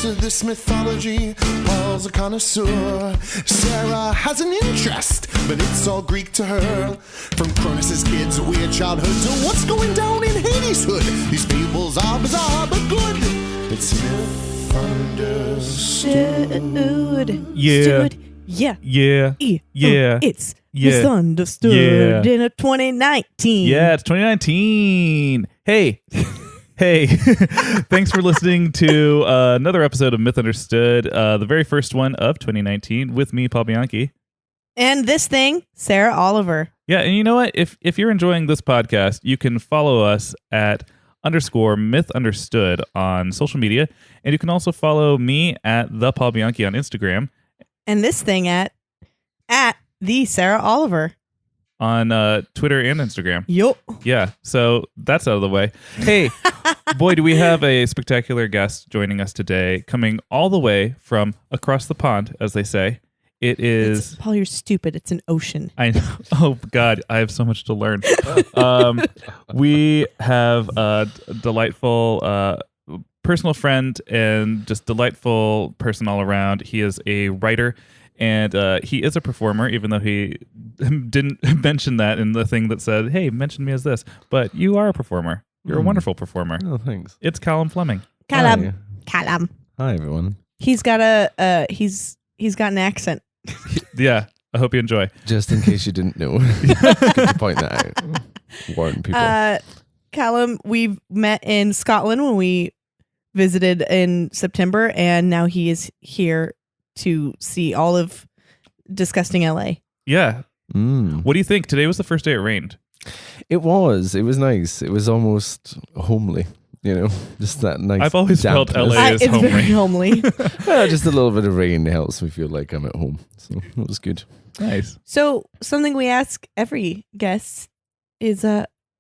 into this mythology. Paul's a connoisseur. Sarah has an interest, but it's all Greek to her. From Cronus's kids' weird childhood to what's going down in Hades' hood. These fables are bizarre but good. It's myth understood. Yeah. Yeah. Yeah. Yeah. It's Yeah. misunderstood in a 2019. Yeah, it's 2019. Hey. Hey. Thanks for listening to another episode of Myth Understood, the very first one of 2019 with me, Paul Bianchi. And this thing, Sarah Oliver. Yeah, and you know what? If you're enjoying this podcast, you can follow us at _Myth Understood on social media. And you can also follow me at the Paul Bianchi on Instagram. And this thing at the Sarah Oliver On Twitter and Instagram. Yup. Yeah, so that's out of the way. Hey, boy, do we have a spectacular guest joining us today, coming all the way from across the pond, as they say. It is... Paul, you're stupid. It's an ocean. I know. Oh, God, I have so much to learn. We have a delightful personal friend and just delightful person all around. He is a writer. And he is a performer, even though he didn't mention that in the thing that said, hey, mention me as this. But you are a performer. You're a wonderful performer. Oh, thanks. It's Calum Fleming. Calum. Hi everyone. He's got he's got an accent. Yeah, I hope you enjoy. Just in case you didn't know, good to point that out. Warn people. Calum, we've met in Scotland when we visited in September, and now he is here to see all of disgusting LA. Yeah. What do you think? Today was the first day it rained. It was nice. It was almost homely, just that nice. I've always felt dampness. LA is it's homely. very homely. Well, just a little bit of rain helps me feel like I'm at home. So it was good. Nice. So something we ask every guest is,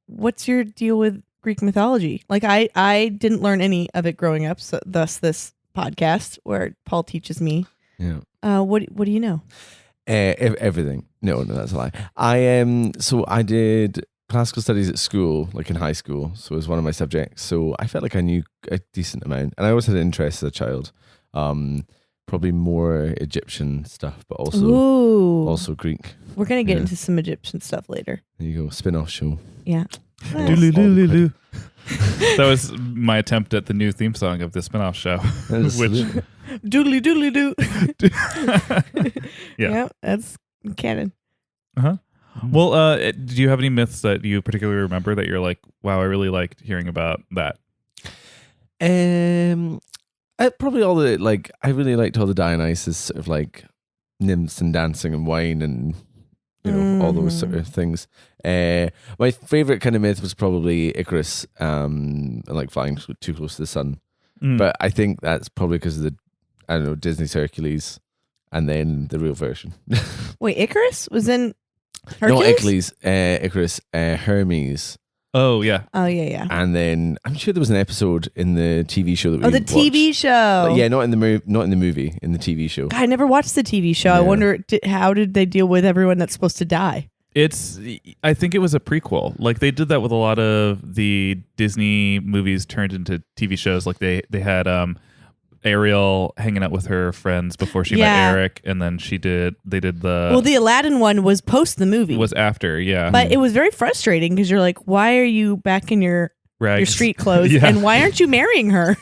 what's your deal with Greek mythology? Like I didn't learn any of it growing up, so thus this podcast where Paul teaches me. Yeah. What do you know? Everything. No, that's a lie. So I did classical studies at school, like in high school. So it was one of my subjects. So I felt like I knew a decent amount, and I always had an interest as a child. Probably more Egyptian stuff, but also Greek. We're gonna get into some Egyptian stuff later. There you go, spin-off show. Yeah. Doodly-doodly-doo. That was my attempt at the new theme song of the spinoff show. Which Doodly doodly doo. Yeah, that's canon. Uh-huh. Well, do you have any myths that you particularly remember that you're like, wow, I really liked hearing about that? Probably all the I really liked all the Dionysus sort of like nymphs and dancing and wine and all those sort of things. My favorite kind of myth was probably Icarus, and like flying too close to the sun. But I think that's probably because of Disney's Hercules, and then the real version. Wait, Icarus was in Hercules? Not Hercules, Icarus, Hermes. Oh yeah. Oh yeah. And then I'm sure there was an episode in the TV show that we the TV watched. show. Yeah, not in the movie, in the TV show. God, I never watched the TV show. Yeah. I wonder how did they deal with everyone that's supposed to die? I think it was a prequel. Like they did that with a lot of the Disney movies turned into TV shows. Like they had Ariel hanging out with her friends before she met Eric, and then they did the Aladdin one was post the movie. Was after, yeah. But it was very frustrating because you're like, why are you back in your street clothes, Yeah. and why aren't you marrying her?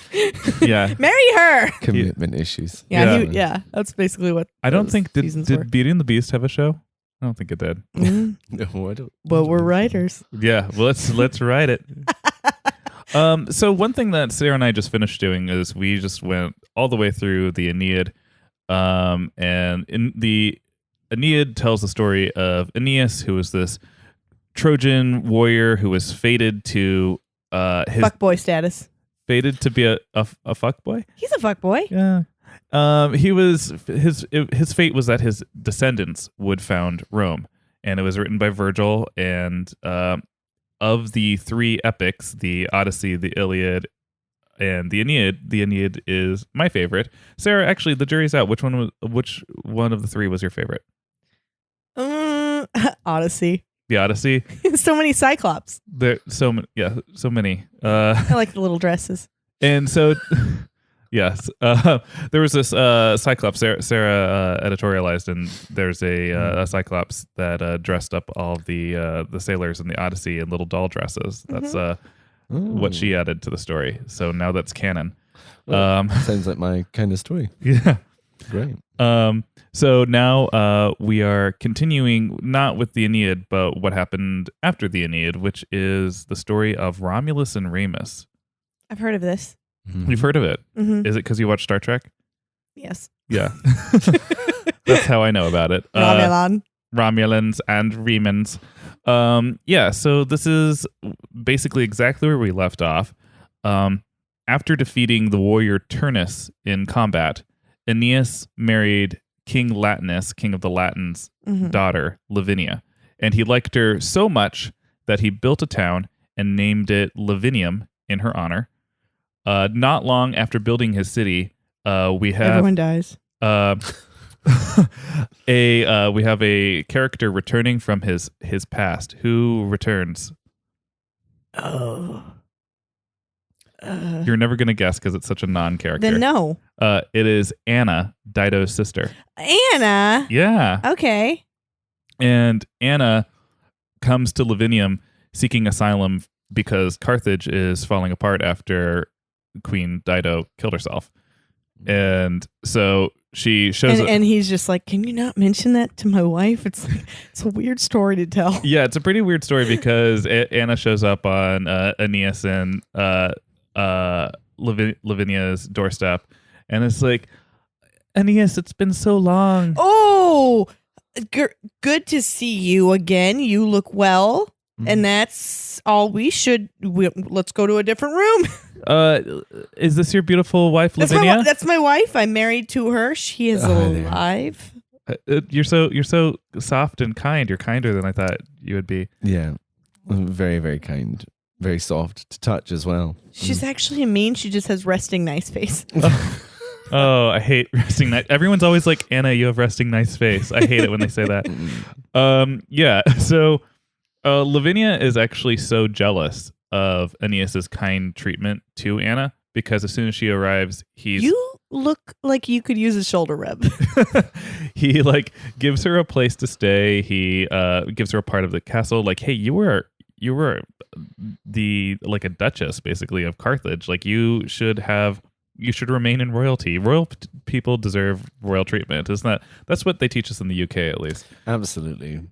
Yeah. Marry her. Commitment issues. Yeah, that's basically what I don't think seasons were. did Beauty and the Beast have a show? I don't think it did. No, I don't. But we're writers. Yeah, well, let's write it. So one thing that Sarah and I just finished doing is we just went all the way through the Aeneid, and in the Aeneid tells the story of Aeneas, who was this Trojan warrior who was fated to his Fuckboy status. Fated to be a fuckboy. He's a fuckboy. Yeah. He was his fate was that his descendants would found Rome, and it was written by Virgil. And of the three epics, the Odyssey, the Iliad, and the Aeneid is my favorite. Sarah, actually, the jury's out. Which one of the three was your favorite? Odyssey. The Odyssey. So many Cyclops. There so many. I I like the little dresses. And so Yes. There was this Cyclops. Sarah editorialized, and there's a Cyclops that dressed up all of the sailors in the Odyssey in little doll dresses. That's what she added to the story. So now that's canon. Sounds like my kind of story. Yeah. Great. So now we are continuing not with the Aeneid, but what happened after the Aeneid, which is the story of Romulus and Remus. I've heard of this. You've heard of it? Mm-hmm. Is it because you watch Star Trek? Yes. Yeah. That's how I know about it. Romulans and Remans. Yeah, so this is basically exactly where we left off. After defeating the warrior Turnus in combat, Aeneas married King Latinus, king of the Latins' daughter, Lavinia. And he liked her so much that he built a town and named it Lavinium in her honor. Not long after building his city, we have everyone dies. we have a character returning from his past. Who returns? Oh. You're never gonna guess because it's such a non-character. Then no. It is Anna, Dido's sister. Anna. Yeah. Okay. And Anna comes to Lavinium seeking asylum because Carthage is falling apart after Queen Dido killed herself. And so she shows up. And he's just like, can you not mention that to my wife? It's a weird story to tell. Yeah, it's a pretty weird story because Anna shows up on Aeneas and Lavinia's doorstep. And it's like, Aeneas, it's been so long. Oh, good to see you again. You look well. And that's all let's go to a different room. Is this your beautiful wife, Lavinia? That's my wife. I'm married to her. She is alive. You're so soft and kind. You're kinder than I thought you would be. Yeah. Very, very kind. Very soft to touch as well. She's actually mean. She just has resting nice face. Oh, I hate resting nice. Everyone's always like, Anna, you have resting nice face. I hate it when they say that. Yeah. So Lavinia is actually so jealous of Aeneas's kind treatment to Anna because as soon as she arrives, You look like you could use a shoulder rub. he like gives her a place to stay. He gives her a part of the castle. Like, hey, you were the like a duchess basically of Carthage. Like you should remain in royalty. People deserve royal treatment. That's what they teach us in the UK at least. Absolutely.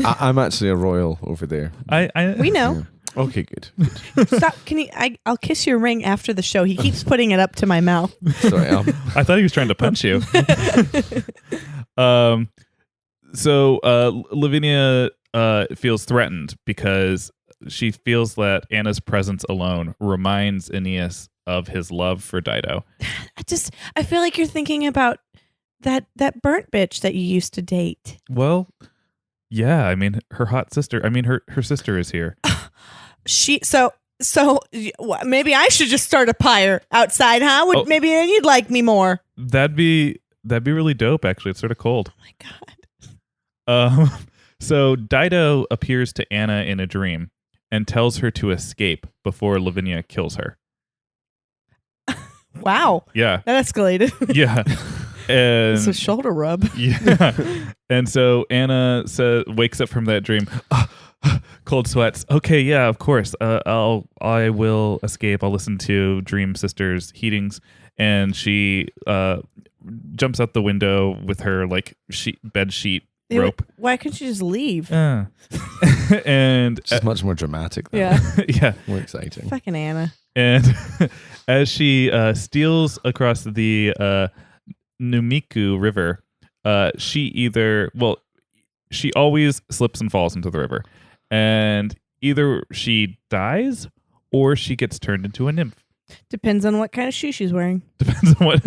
I'm actually a royal over there. We know. Yeah. Okay, good. Stop. I'll kiss your ring after the show. He keeps putting it up to my mouth. Sorry. I thought he was trying to punch you. So Lavinia feels threatened because she feels that Anna's presence alone reminds Aeneas of his love for Dido. I feel like you're thinking about that burnt bitch that you used to date. Well, yeah, I mean her hot sister. I mean her sister is here. So maybe I should just start a pyre outside, huh? Maybe then you'd like me more. That'd be really dope. Actually, it's sort of cold. Oh my god. So Dido appears to Anna in a dream and tells her to escape before Lavinia kills her. Wow. Yeah. That escalated. Yeah. And it's a shoulder rub. Yeah. And so Anna wakes up from that dream. Cold sweats. Okay, yeah, of course. I will escape. I'll listen to Dream Sister's heatings. And she jumps out the window with her like bed sheet rope. Why couldn't you just leave? And it's much more dramatic though. Yeah. Yeah. More exciting. Fucking Anna. And as she steals across the Numiku River, she always slips and falls into the river. And either she dies or she gets turned into a nymph. Depends on what kind of shoe she's wearing. Depends on what.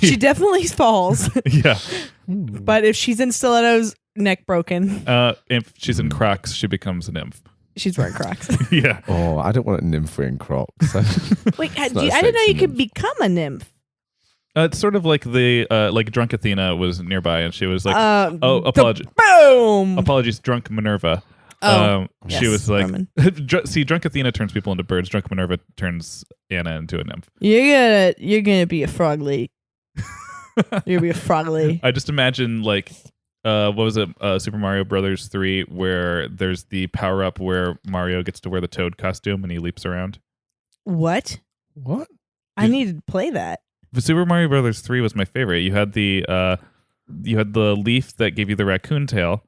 She definitely falls. Yeah. But if she's in stilettos, neck broken. If she's in Crocs, she becomes a nymph. She's wearing Crocs. Yeah. Oh, I don't want a nymph wearing Crocs. Wait, I didn't know you could become a nymph. It's sort of like like drunk Athena was nearby, and she was like, "Oh, Boom! apologies, drunk Minerva." She yes, was like, Roman. see, drunk Athena turns people into birds. Drunk Minerva turns Anna into a nymph. You're gonna be a frog lady. You're gonna be a frog lady. I just imagine like, what was it? Super Mario Brothers 3, where there's the power up where Mario gets to wear the Toad costume and he leaps around. What? What? I need to play that. The Super Mario Brothers 3 was my favorite. You had the leaf that gave you the raccoon tail,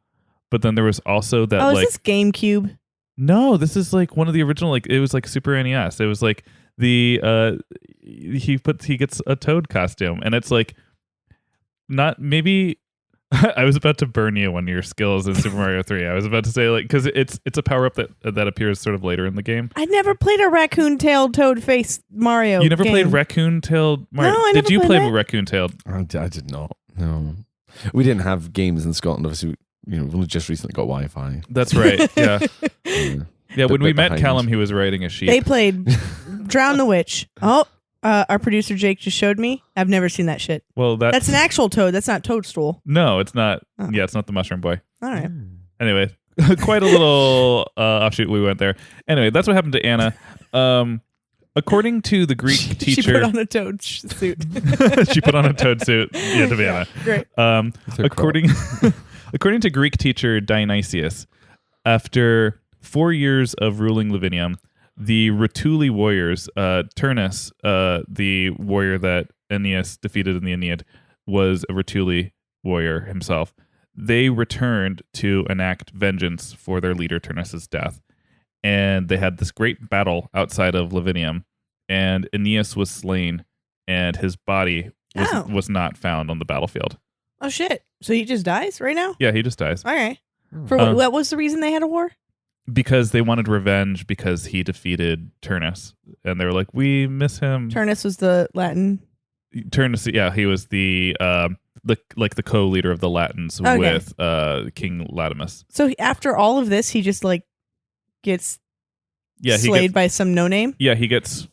but then there was also that Oh, like is this GameCube? no, this is like one of the original. Like it was like Super NES. It was like the he gets a Toad costume, and it's like not maybe. I was about to burn you on your skills in Super Mario 3. I was about to say like because it's a power up that appears sort of later in the game. I never played a raccoon-tailed toad-faced Mario. You never game. played raccoon-tailed Mario? No, I Did never you played play that. raccoon-tailed? I did not. No, we didn't have games in Scotland. Obviously, we've only just recently got Wi-Fi. That's right. Yeah, Yeah. yeah. When Bit we met behind. Calum, he was riding a sheep. They played Drown the Witch. Oh, our producer Jake just showed me. I've never seen that shit. Well, That's an actual toad. That's not Toadstool. No, it's not. Oh. Yeah, it's not the Mushroom Boy. All right. Anyway, quite a little offshoot we went there. Anyway, that's what happened to Anna. According to the Greek teacher, She put on a toad suit. she put on a toad suit. Yeah, to be Anna. Great. her According according to Greek teacher Dionysius, after 4 years of ruling Lavinium, the Rutuli warriors, Turnus, the warrior that Aeneas defeated in the Aeneid, was a Rutuli warrior himself. They returned to enact vengeance for their leader Turnus's death. And they had this great battle outside of Lavinium, and Aeneas was slain, and his body was not found on the battlefield. Oh shit! So he just dies right now? Yeah, he just dies. All right. For what was the reason they had a war? Because they wanted revenge because he defeated Turnus, and they were like, "We miss him." Turnus was the Latin. Turnus, yeah, he was the co-leader of the Latins Okay. with King Latimus. So after all of this, he just like gets Yeah, slayed by some no name. he gets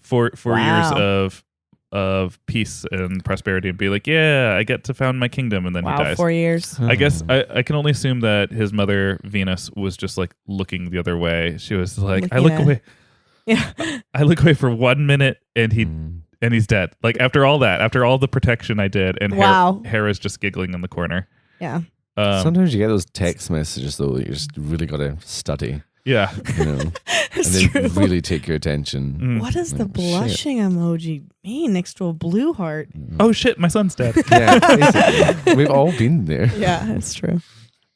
4 Wow. years of peace and prosperity, and be like, "Yeah, I get to found my kingdom," and then he Wow, dies. 4 years. I guess I can only assume that his mother Venus was just like looking the other way. She was like, Looking "I look at- away." Yeah. I look away for 1 minute, and he's dead. Like after all the protection I did, and Wow. Hera's just giggling in the corner. Yeah. Sometimes you get those text messages though that you just really got to study, Yeah. you know, and That's they true. really take your attention. Mm. What does the Shit. blushing emoji mean next to a blue heart? Oh shit, my son's dead. Yeah, basically. We've all been there. Yeah, that's true.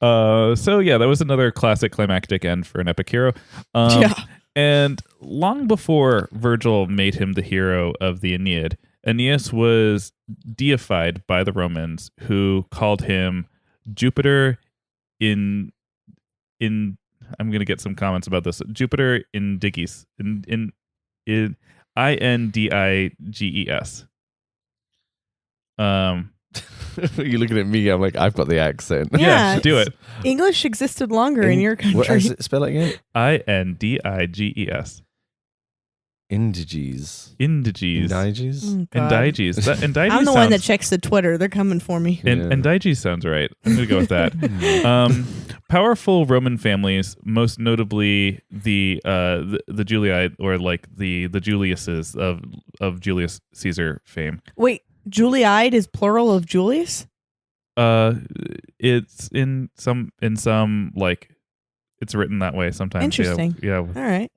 So yeah, that was another classic climactic end for an epic hero. Yeah. And long before Virgil made him the hero of the Aeneid, Aeneas was deified by the Romans, who called him Jupiter in I'm going to get some comments about this. Jupiter Indiges. In Indiges. You're looking at me. I'm like, I've got the accent. Yeah, do it. English existed longer in your country. What is it? Spell it again. Indiges. Indiges. Indiges. Indiges. Oh, God. Indiges. Indiges I'm the one that sounds- checks the Twitter. They're coming for me. And Yeah. Indiges sounds right. I'm going to go with that. Powerful Roman families, most notably the Julii, or like the Juliuses of Julius Caesar fame. Wait, Juliide is plural of Julius? It's in some like it's written that way sometimes. Interesting. Yeah. All right.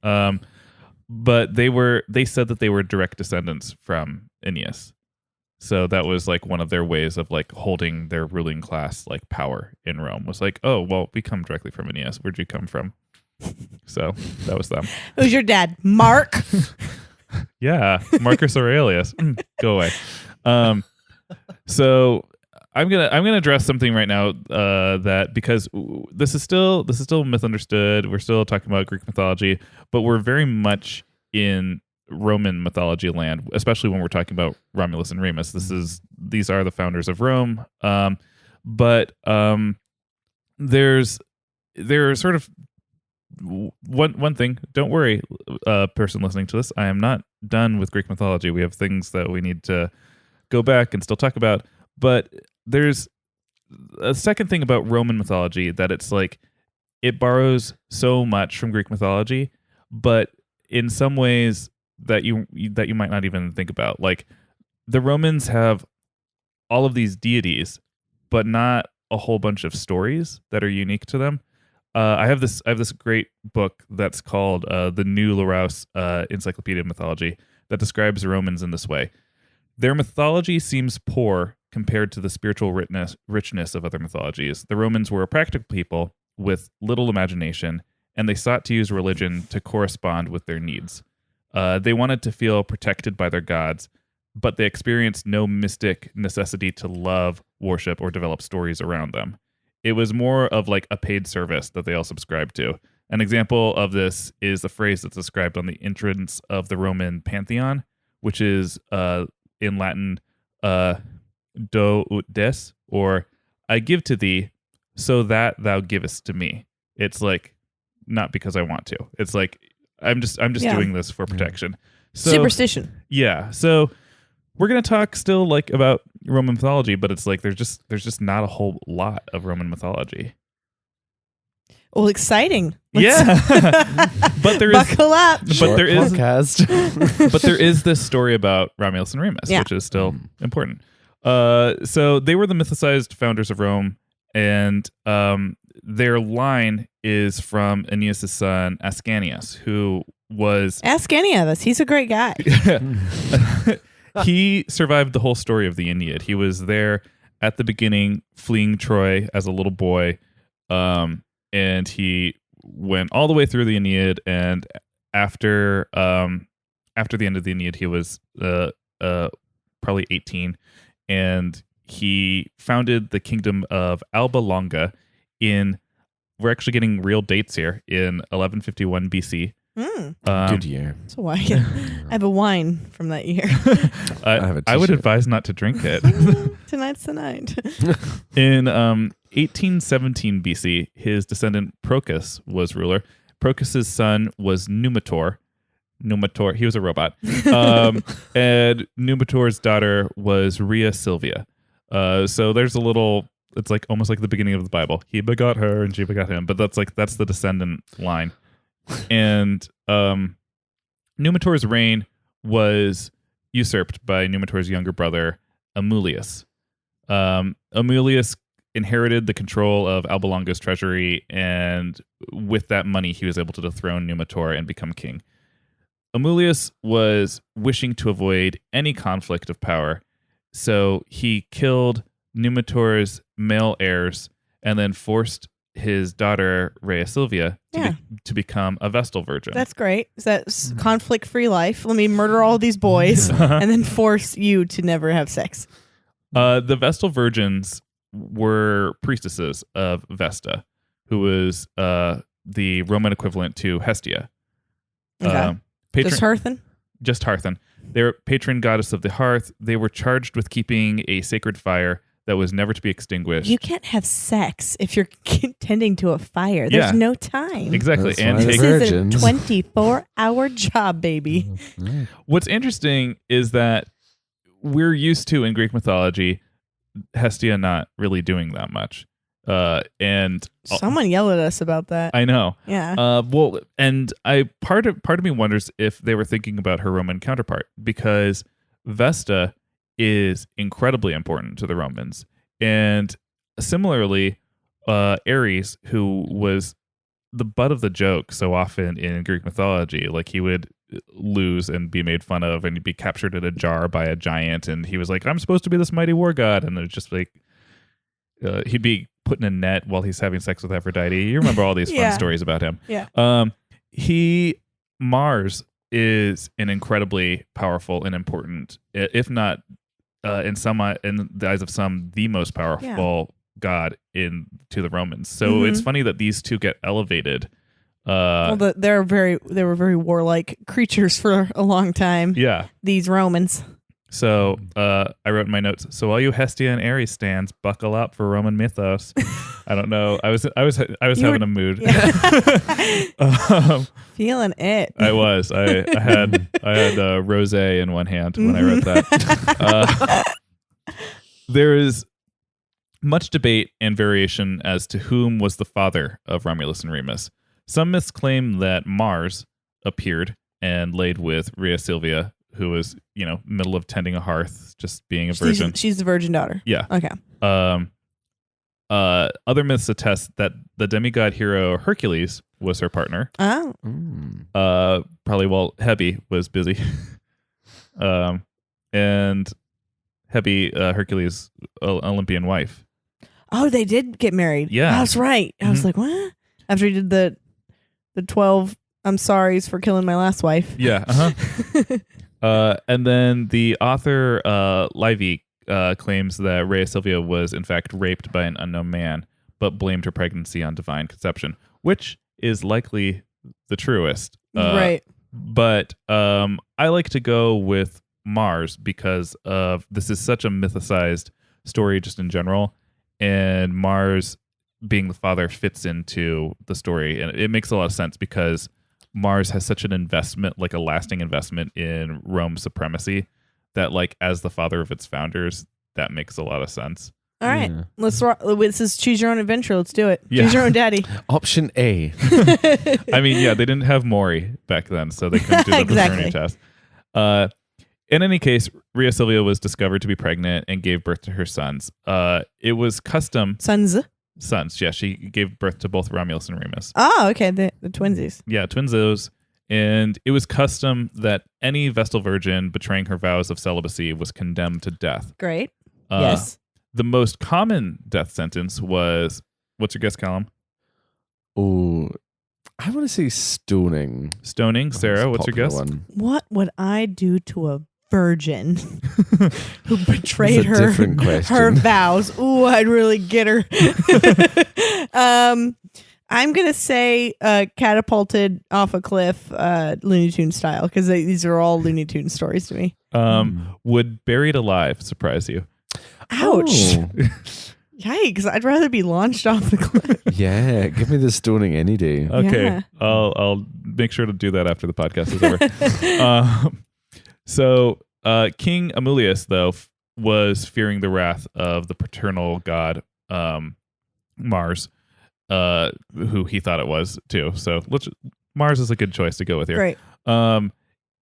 But they said that they were direct descendants from Aeneas. So that was like one of their ways of like holding their ruling class like power in Rome, was like, oh, well, we come directly from Aeneas. Where'd you come from? So that was them. Who's your dad? Mark? Yeah. Marcus Aurelius. Go away. So I'm gonna address something right now that, because this is still misunderstood. We're still talking about Greek mythology, but we're very much in Roman mythology land, especially when we're talking about Romulus and Remus. These are the founders of Rome. But there's sort of one thing. Don't worry, person listening to this. I am not done with Greek mythology. We have things that we need to go back and still talk about. But there's a second thing about Roman mythology, that it's like it borrows so much from Greek mythology, but in some ways that you might not even think about. Like the Romans have all of these deities, but not a whole bunch of stories that are unique to them. I have this great book that's called the New Larousse Encyclopedia of Mythology that describes the Romans in this way. Their mythology seems poor compared to the spiritual richness of other mythologies. The Romans were a practical people with little imagination, and they sought to use religion to correspond with their needs. They wanted to feel protected by their gods, but they experienced no mystic necessity to love, worship, or develop stories around them. It was more of like a paid service that they all subscribed to. An example of this is the phrase that's described on the entrance of the Roman Pantheon, which is in Latin, do ut des, or I give to thee so that thou givest to me. It's like, not because I want to. It's like, I'm just doing this for protection. So, Superstition. Yeah. So we're going to talk still like about Roman mythology, but it's like there's just not a whole lot of Roman mythology. Well, exciting. Yeah. But there is buckle up. but there is podcast. but there is this story about Romulus and Remus, Yeah. which is still important. So they were the mythicized founders of Rome, and their line is from Aeneas' son Ascanius, who was Ask any of us. He's a great guy. he survived the whole story of the Aeneid. He was there at the beginning, fleeing Troy as a little boy, and he went all the way through the Aeneid. And after the end of the Aeneid, he was probably 18, and he founded the kingdom of Alba Longa in. We're actually getting real dates here in 1151 BC. Good year. So I have a wine from that year. I would advise not to drink it. Tonight's the night. In 1817 BC, his descendant Procus was ruler. Procus's son was Numitor. He was a robot. And Numitor's daughter was Rhea Silvia. So there's a little, it's like almost like the beginning of the Bible. He begot her and she begot him, but that's the descendant line. And Numitor's reign was usurped by Numitor's younger brother, Amulius. Amulius inherited the control of Alba Longa's treasury, and with that money, he was able to dethrone Numitor and become king. Amulius was wishing to avoid any conflict of power, so he killed Numitor's male heirs and then forced his daughter, Rhea Silvia, to become a Vestal virgin. That's great. Is that conflict-free life? Let me murder all these boys and then force you to never have sex. The Vestal virgins were priestesses of Vesta, who was the Roman equivalent to Hestia. Okay. Just Hearthen? Just Hearthen. They were patron goddess of the hearth. They were charged with keeping a sacred fire that was never to be extinguished. You can't have sex if you're tending to a fire. There's no time. Exactly. That's And why take This is a 24-hour job, baby. What's interesting is that we're used to in Greek mythology Hestia not really doing that much. And Someone yelled at us about that. I know. Yeah. Well, and part of me wonders if they were thinking about her Roman counterpart, because Vesta is incredibly important to the Romans. And similarly, Ares, who was the butt of the joke so often in Greek mythology, like he would lose and be made fun of and he'd be captured in a jar by a giant, and he was like, I'm supposed to be this mighty war god, and it's just like he'd be put in a net while he's having sex with Aphrodite. You remember all these fun stories about him. Yeah. Mars is an incredibly powerful and important, if not in the eyes of some, the most powerful god to the Romans. So it's funny that these two get elevated. Well, they were very warlike creatures for a long time. Yeah. These Romans. So I wrote in my notes, so all you Hestia and Ares stands, buckle up for Roman mythos. I don't know. I was having a mood. Yeah. Feeling it. I was. I had rosé in one hand when I wrote that. much debate and variation as to whom was the father of Romulus and Remus. Some myths claim that Mars appeared and laid with Rhea Silvia, who was, middle of tending a hearth, just being a virgin. She's the virgin daughter. Yeah. Okay. Other myths attest that the demigod hero Hercules was her partner. Oh. Probably while Hebe was busy. And Hebe, Hercules' Olympian wife. Oh, they did get married. Yeah. That's right. I was like, what? After he did the 12 I'm sorry's for killing my last wife. Yeah. And then the author Livy claims that Rhea Silvia was in fact raped by an unknown man, but blamed her pregnancy on divine conception, which is likely the truest. Right. But I like to go with Mars because of this is such a mythicized story just in general, and Mars being the father fits into the story, and it makes a lot of sense because Mars has such an investment, like a lasting investment in Rome's supremacy, that like as the father of its founders, that makes a lot of sense. All right. Let's this is choose your own adventure. Let's do it. Yeah. Choose your own daddy. Option A. I mean, yeah, they didn't have Maury back then, so they couldn't do the Exactly. paternity test. In any case, Rhea Silvia was discovered to be pregnant and gave birth to her sons. It was custom... Sons. Yeah, she gave birth to both Romulus and Remus. Oh, okay. The twinsies. Yeah, twinzos. And it was custom that any Vestal virgin betraying her vows of celibacy was condemned to death. Great. Yes. The most common death sentence was... What's your guess, Calum? Oh, I want to say stoning. Stoning. Sarah, what's your guess? One. What would I do to a virgin who betrayed It's a her different question. her vows? Ooh, I'd really get her. I'm gonna say catapulted off a cliff, Looney Tunes style, because these are all Looney Tunes stories to me. Would buried alive surprise you? Ouch! Oh, Yikes! I'd rather be launched off the cliff. yeah, give me the stoning any day. Okay, Yeah. I'll make sure to do that after the podcast is over. So King Amulius, though, was fearing the wrath of the paternal god Mars, who he thought it was too. So Mars is a good choice to go with here. Right.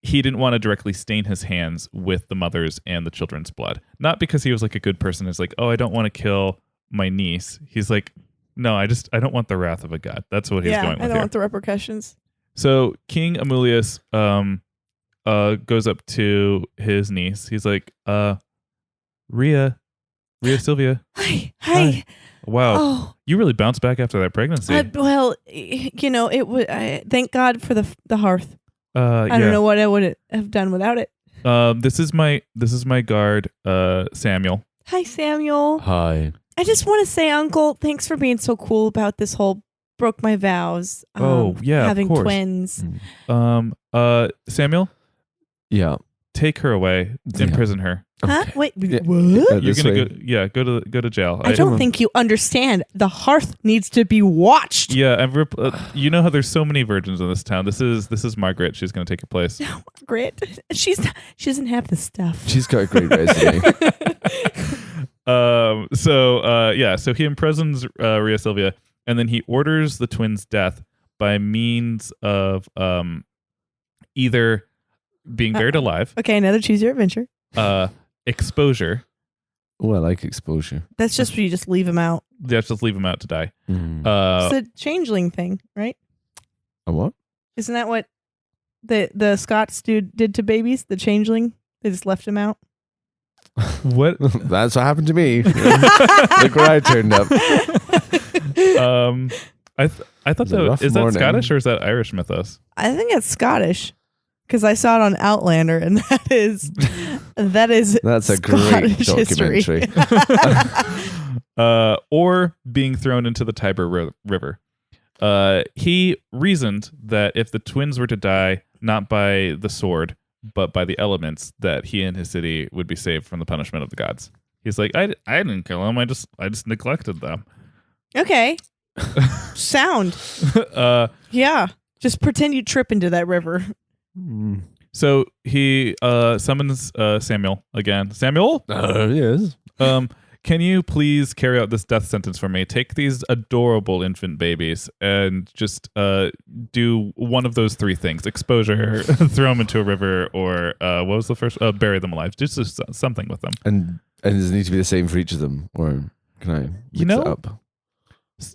He didn't want to directly stain his hands with the mother's and the children's blood. Not because he was like a good person. It's like, oh, I don't want to kill my niece. He's like, no, I don't want the wrath of a god. That's what he's going with I don't here. want the repercussions. So King Amulius goes up to his niece. He's like, Rhea Silvia. Hi. Wow. Oh. You really bounced back after that pregnancy. Well, it would. Thank God for the hearth. I I don't know what I would have done without it. This is my guard, Samuel. Hi, Samuel. Hi. I just want to say, Uncle, thanks for being so cool about this whole broke my vows. Oh, yeah, of having course. twins. Samuel, Yeah. take her away, imprison her. Huh? Okay. Wait, Yeah. what? You're This gonna way. go to jail. I don't think you understand. The hearth needs to be watched. Yeah, and you know how there's so many virgins in this town. This is Margaret. She's gonna take your place. Margaret, she doesn't have the stuff. She's got a great resume. So he imprisons Rhea Silvia, and then he orders the twins' death by means of either being buried alive, Okay, another choose your adventure. exposure. Oh, I like exposure. That's just where you just leave them out. They have to just leave them out to die. It's a changeling thing, right? A what? Isn't that what the Scots did to babies? The changeling, they just left him out. What? That's what happened to me. Look where I turned up. I thought It's a that rough is that morning. Scottish or is that Irish mythos? I think it's Scottish because I saw it on Outlander, and that is That's a great Scottish history. documentary. Or being thrown into the Tiber River. He reasoned that if the twins were to die not by the sword but by the elements, that he and his city would be saved from the punishment of the gods. He's like, I didn't kill them. I just neglected them. Okay, sound. Yeah, just pretend you trip into that river. So he summons Samuel again. Samuel, Yes. can you please carry out this death sentence for me? Take these adorable infant babies and just do one of those 3 things: exposure, throw them into a river, or what was the first? Bury them alive. Just something with them. And does it need to be the same for each of them, or can I mix it up?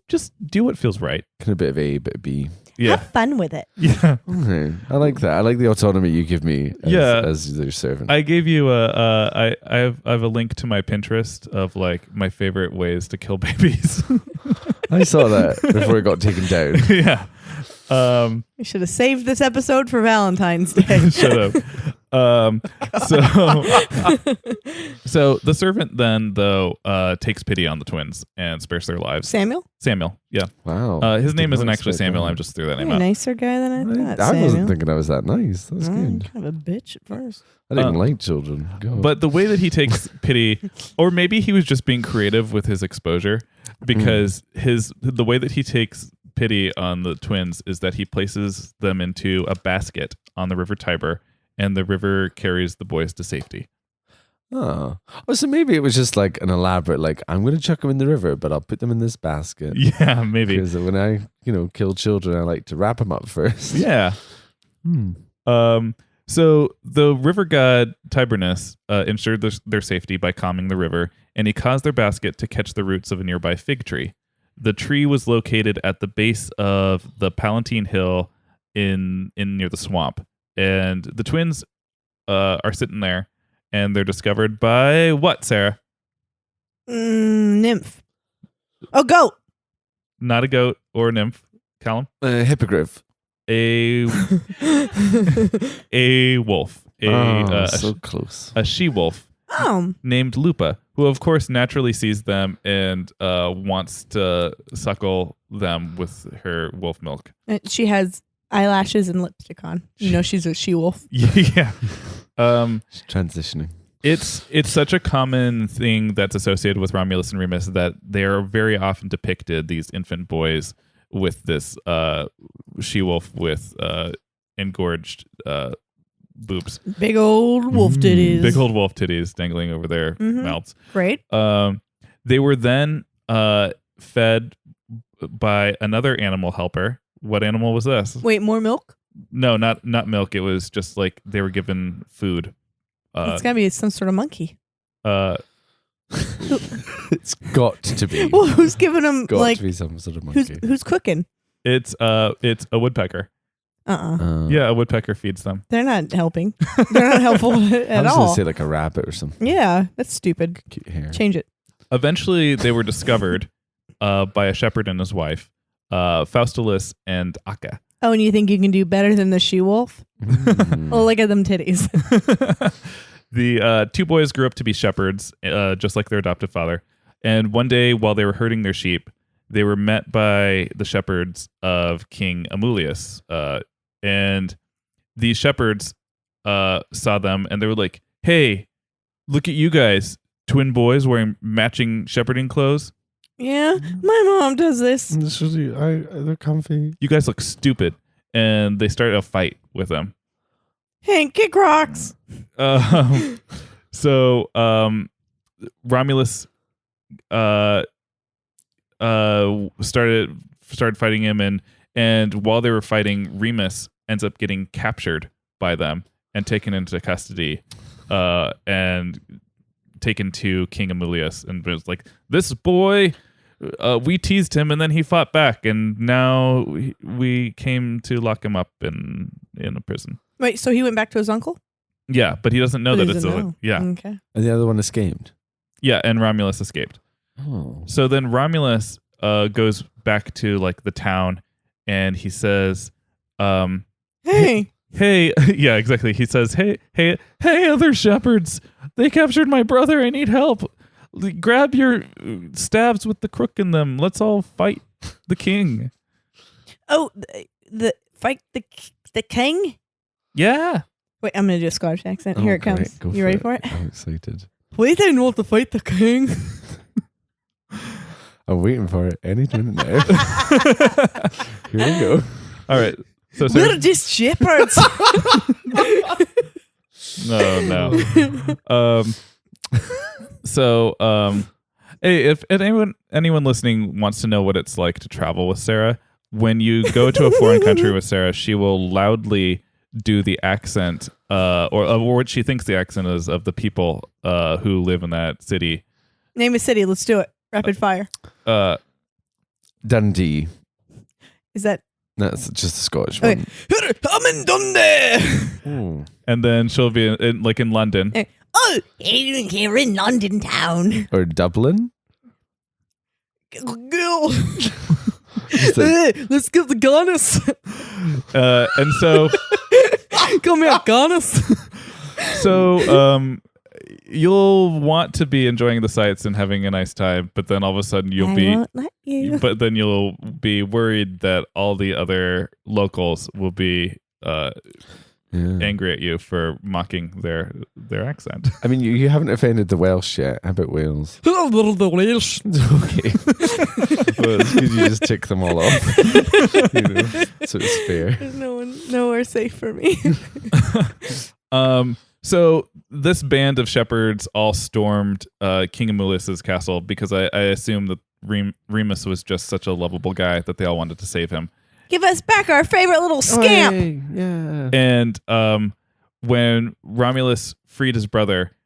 Just do what feels right. Kind of a bit of A, a bit of B. Yeah. Have fun with it. Yeah. Okay. I like that. I like the autonomy you give me as your servant. I gave you I have a link to my Pinterest of like my favorite ways to kill babies. I saw that before it got taken down. Yeah. We should have saved this episode for Valentine's Day. Should have. So the servant then though takes pity on the twins and spares their lives. Samuel? Yeah. Wow. His name isn't Didn't actually expect Samuel. that. I just threw that name You're a out. nicer guy than I thought. I wasn't Samuel. thinking I was that nice. That's good. Kind of a bitch at first. I didn't like children. God. But the way that he takes pity, or maybe he was just being creative with his exposure, because the way that he takes pity on the twins is that he places them into a basket on the River Tiber, and the river carries the boys to safety. Oh, so maybe it was just like an elaborate, like, I'm going to chuck them in the river, but I'll put them in this basket. Yeah, maybe. Because when I, kill children, I like to wrap them up first. Yeah. So the river god Tibernus ensured their safety by calming the river, and he caused their basket to catch the roots of a nearby fig tree. The tree was located at the base of the Palatine Hill in near the swamp, and the twins are sitting there, and they're discovered by what, Sarah? Nymph. Oh, goat. Not a goat or a nymph. Calum? Hippogriff. A wolf. So close. A she-wolf Oh. named Lupa, who of course naturally sees them and wants to suckle them with her wolf milk. She has eyelashes and lipstick on. She's a she-wolf. Yeah. She's transitioning. It's such a common thing that's associated with Romulus and Remus that they are very often depicted, these infant boys with this she-wolf with engorged boobs. Big old wolf titties. Big old wolf titties dangling over their mouths. Great. They were then fed by another animal helper. What animal was this? Wait, more milk? No, not milk. It was just like they were given food. It's got to be some sort of monkey. It's got to be. Well, who's giving them Got to be some sort of monkey. who's cooking? It's a woodpecker. Yeah, a woodpecker feeds them. They're not helping. They're not helpful I at was all. going to say like a rabbit or something. Yeah, that's stupid. Cute hair. Change it. Eventually, they were discovered by a shepherd and his wife, Faustulus and Akka. Oh, and you think you can do better than the she-wolf? Oh, look at them titties. The 2 boys grew up to be shepherds, just like their adoptive father. And one day, while they were herding their sheep, they were met by the shepherds of King Amulius. And these shepherds saw them, and they were like, "Hey, look at you guys, twin boys wearing matching shepherding clothes. Yeah, my mom does this. They're comfy. You guys look stupid." And they started a fight with them. Hank, kick rocks. So Romulus started fighting him, and while they were fighting, Remus ends up getting captured by them and taken into custody and taken to King Amulius, and was like, "This boy, we teased him and then he fought back, and now we came to lock him up in a prison." Wait, so he went back to his uncle? Yeah, but he doesn't know that it's yeah. Okay. And the other one escaped. Yeah, and Romulus escaped. Oh. So then Romulus goes back to like the town, and he says, Hey. Hey, yeah, exactly. He says, hey, other shepherds, they captured my brother. I need help. Grab your staves with the crook in them. Let's all fight the king." Oh, the fight the king? Yeah. Wait, I'm going to do a Scottish accent. Here it comes. Great. Go You ready for it? I'm excited. Wait, I want to fight the king. I'm waiting for it any minute now. Here we go. All right. So We're just shepherds. no. So Hey, if anyone listening wants to know what it's like to travel with Sarah, when you go to a foreign country with Sarah, she will loudly do the accent, or what she thinks the accent is of the people who live in that city. Name a city. Let's do it. Rapid fire. Dundee. Is that? That's just a Scottish Okay. one. I'm in Dundee. Ooh. And then she'll be in London. Oh, here in London town. Or Dublin. Girl. Just like- Let's give the Guinness. And so Come here, Guinness. you'll want to be enjoying the sights and having a nice time, but then all of a sudden you'll won't let you. but then you'll be worried that all the other locals will be angry at you for mocking their accent. I mean, you haven't offended the Welsh yet. How about Wales? Welsh. Okay. Well, it's because you just tick them all off. So it's fair. There's nowhere safe for me. So this band of shepherds all stormed King Amulus's castle because I assume that Remus was just such a lovable guy that they all wanted to save him. Give us back our favorite little scamp. Hey, yeah. And when Romulus freed his brother,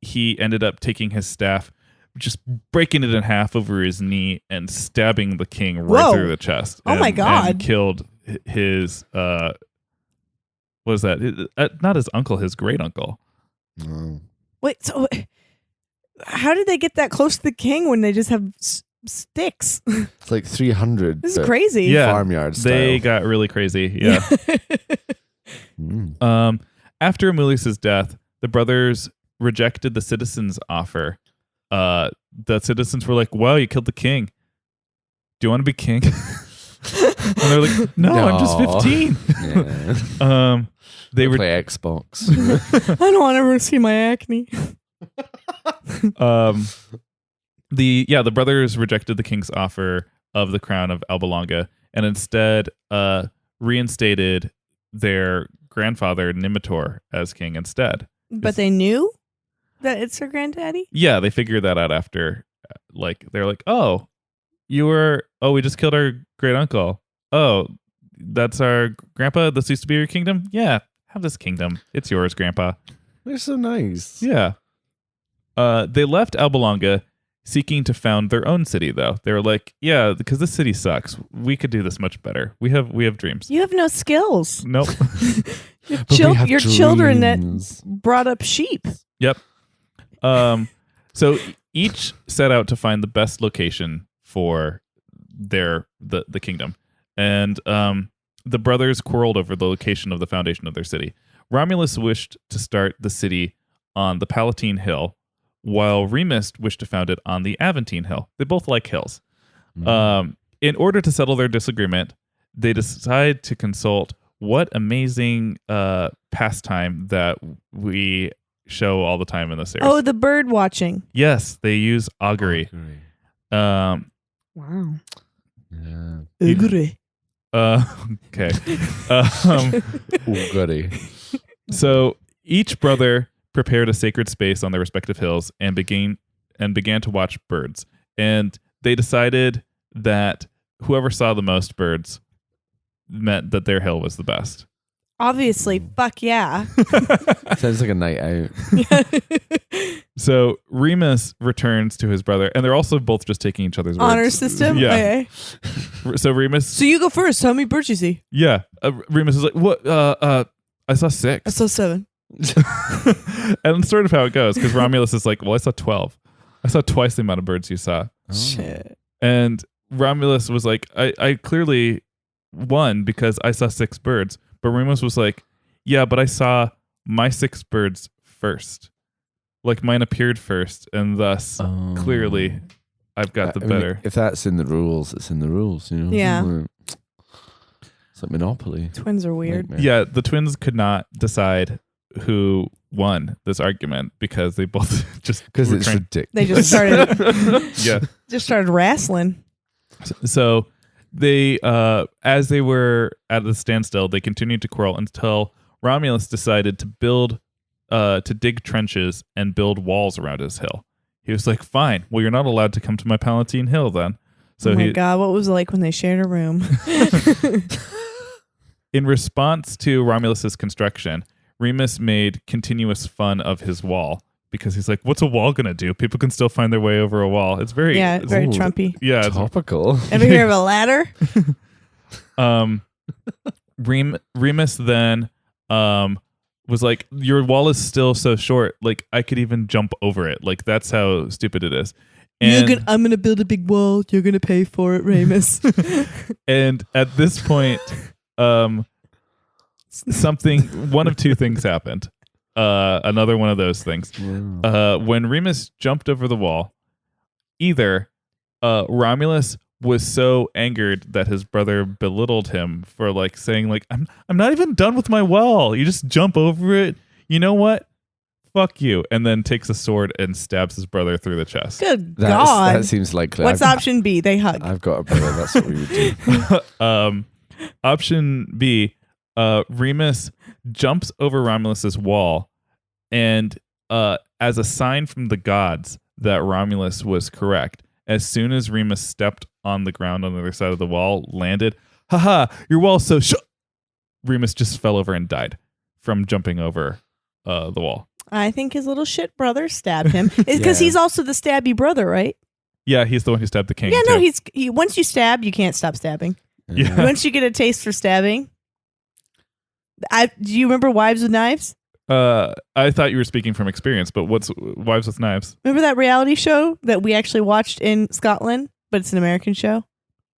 he ended up taking his staff, just breaking it in half over his knee and stabbing the king right Whoa. through the chest. Oh my God. And killed his what was that? Not his uncle, his great uncle. Oh. Wait, so how did they get that close to the king when they just have sticks? It's like 300. This is but crazy. Yeah, farmyard style. They got really crazy. Yeah. After Amulus's death, the brothers rejected the citizens' offer. The citizens were like, "Wow, you killed the king. Do you want to be king?" And they're like, "No, I'm just 15." Yeah. They were play Xbox. I don't want to ever see my acne. the brothers rejected the king's offer of the crown of Alba Longa and instead reinstated their grandfather Nimator as king instead. But they knew that it's her granddaddy? Yeah, they figured that out after, they're like, we just killed our great uncle. Oh, that's our grandpa. This used to be your kingdom. Yeah, have this kingdom. It's yours, grandpa. They're so nice. Yeah. They left Alba Longa seeking to found their own city, though. They were like, yeah, because this city sucks. We could do this much better. We have dreams. You have no skills. Nope. Your children that dreams. brought up sheep. Yep. So each set out to find the best location for the kingdom. And the brothers quarreled over the location of the foundation of their city. Romulus wished to start the city on the Palatine Hill, while Remus wished to found it on the Aventine Hill. They both like hills. In order to settle their disagreement, they decide to consult what amazing pastime that we show all the time in this series. Oh, the bird watching. Yes, they use augury. Wow. Yeah. Augury. Okay. Goody. So each brother prepared a sacred space on their respective hills and began to watch birds. And they decided that whoever saw the most birds meant that their hill was the best. Obviously, fuck yeah. Sounds like a night out. So Remus returns to his brother, and they're also both just taking each other's words. Honor system? Yeah. Okay. So Remus. So you go first. How many birds you see? Yeah. Remus is like, what? I saw 6. I saw 7. And sort of how it goes, because Romulus is like, well, I saw 12. I saw twice the amount of birds you saw. Shit. And Romulus was like, I clearly won because I saw 6 birds. But Remus was like, yeah, but I saw my 6 birds first. Like mine appeared first, and thus clearly I've got the better. If that's in the rules, it's in the rules, you know? Yeah. It's like Monopoly. Twins are weird. Nightmare. Yeah, the twins could not decide who won this argument because they both just Because were it's trying- They ridiculous. just started wrestling. So they, as they were at the standstill, they continued to quarrel until Romulus decided to dig trenches and build walls around his hill. He was like, fine. Well, you're not allowed to come to my Palatine Hill then. So oh my God, what was it like when they shared a room? In response to Romulus's construction, Remus made continuous fun of his wall because he's like, what's a wall going to do? People can still find their way over a wall. It's very very Trumpy. Yeah. Topical. Ever hear of a ladder? Remus then was like, your wall is still so short. Like, I could even jump over it. Like, that's how stupid it is. And I'm going to build a big wall. You're going to pay for it, Remus. and at this point, one of two things happened. Another one of those things. When Remus jumped over the wall, either Romulus was so angered that his brother belittled him for like saying like, I'm not even done with my wall. You just jump over it. You know what? Fuck you. And then takes a sword and stabs his brother through the chest. Good God. That seems likely. What's option B? They hug. I've got a brother. That's what we would do. Option B, Remus jumps over Romulus's wall, and as a sign from the gods that Romulus was correct, as soon as Remus stepped on the ground on the other side of the wall, landed, haha, your wall's so Remus just fell over and died from jumping over the wall. I think his little shit brother stabbed him. Because he's also the stabby brother, right? Yeah, he's the one who stabbed the king. Yeah, no, too. he once you stab, you can't stop stabbing. Yeah. Once you get a taste for stabbing. Do you remember Wives with Knives? I thought you were speaking from experience, but what's Wives with Knives? Remember that reality show that we actually watched in Scotland, but it's an American show?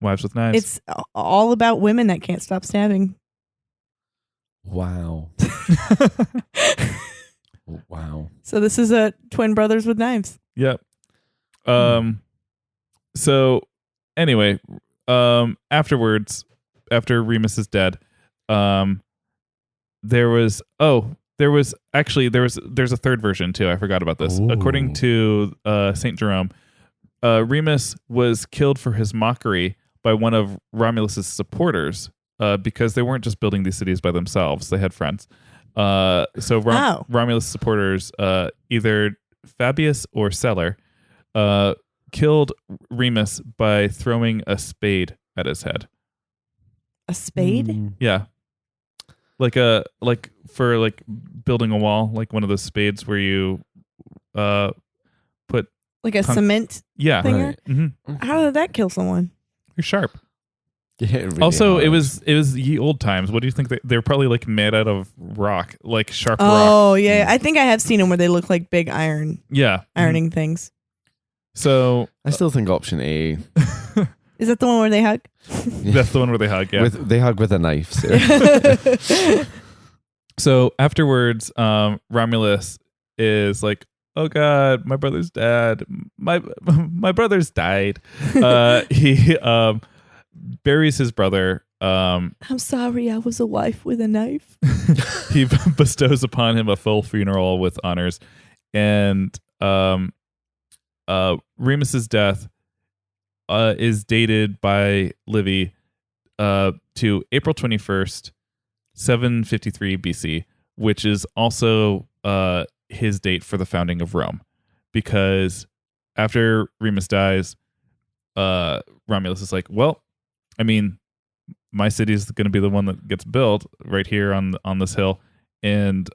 Wives with Knives. It's all about women that can't stop stabbing. Wow. Wow. So this is a twin brothers with knives. Yep. So anyway, afterwards, after Remus is dead, there's a third version too. I forgot about this. Ooh. According to Saint Jerome, Remus was killed for his mockery by one of Romulus's supporters because they weren't just building these cities by themselves; they had friends. Romulus supporters, either Fabius or Celer, killed Remus by throwing a spade at his head. A spade? Yeah. Like for building a wall, like one of those spades where you put Like a cement yeah. thinger? Right. Mm-hmm. How did that kill someone? You're sharp. Yeah, really Also, hard. it was ye old times. What do you think? They're probably like made out of rock, like sharp rock. Oh, yeah. I think I have seen them where they look like big Yeah. ironing things. So I still think option A. Is that the one where they hug? that's the one where they hug. Yeah. They hug with a knife. So. So afterwards, Romulus is like, "Oh God, my brother's dead. My brother's died." He buries his brother. I'm sorry, I was a wife with a knife. He bestows upon him a full funeral with honors, and Remus's death is dated by Livy to April 21st, 753 BC, which is also his date for the founding of Rome, because after Remus dies, Romulus is like, well, I mean, my city is going to be the one that gets built right here on this hill, and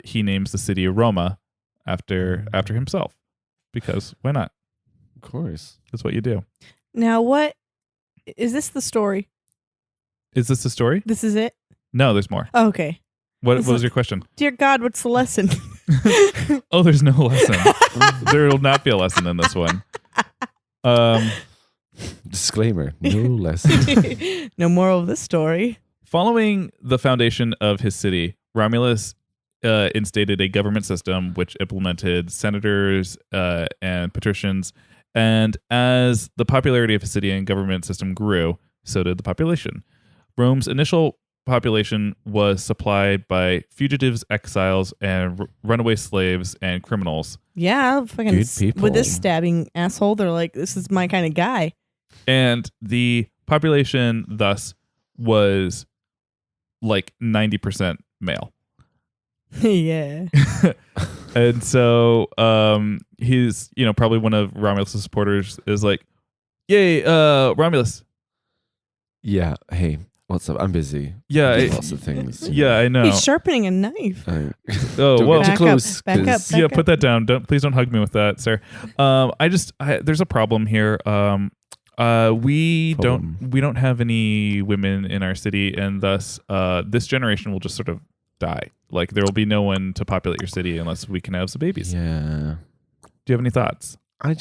he names the city Roma after himself, because why not? Of course. That's what you do. Now, what is this the story? Is this the story? This is it? No, there's more. Oh, okay. What was your question? Dear God, what's the lesson? Oh, there's no lesson. There will not be a lesson in this one. Disclaimer: no lesson. No moral of this story. Following the foundation of his city, Romulus instated a government system which implemented senators and patricians. And as the popularity of his city and government system grew, so did the population. Rome's initial population was supplied by fugitives, exiles, and runaway slaves and criminals. Yeah, fucking Good people. with this stabbing asshole, they're like, this is my kind of guy. And the population thus was like 90% male. Yeah. And so he's, probably one of Romulus' supporters is like, yay, Romulus. Yeah. Hey, what's up? I'm busy. Yeah, There's lots of things. Yeah, I know. He's sharpening a knife. Oh, Don't well, get too Back close. up, back up, 'cause- back yeah, up. put that down. Please don't hug me with that, sir. There's a problem here. We don't have any women in our city, and thus this generation will just sort of die. Like there will be no one to populate your city unless we can have some babies. Yeah. Do you have any thoughts? I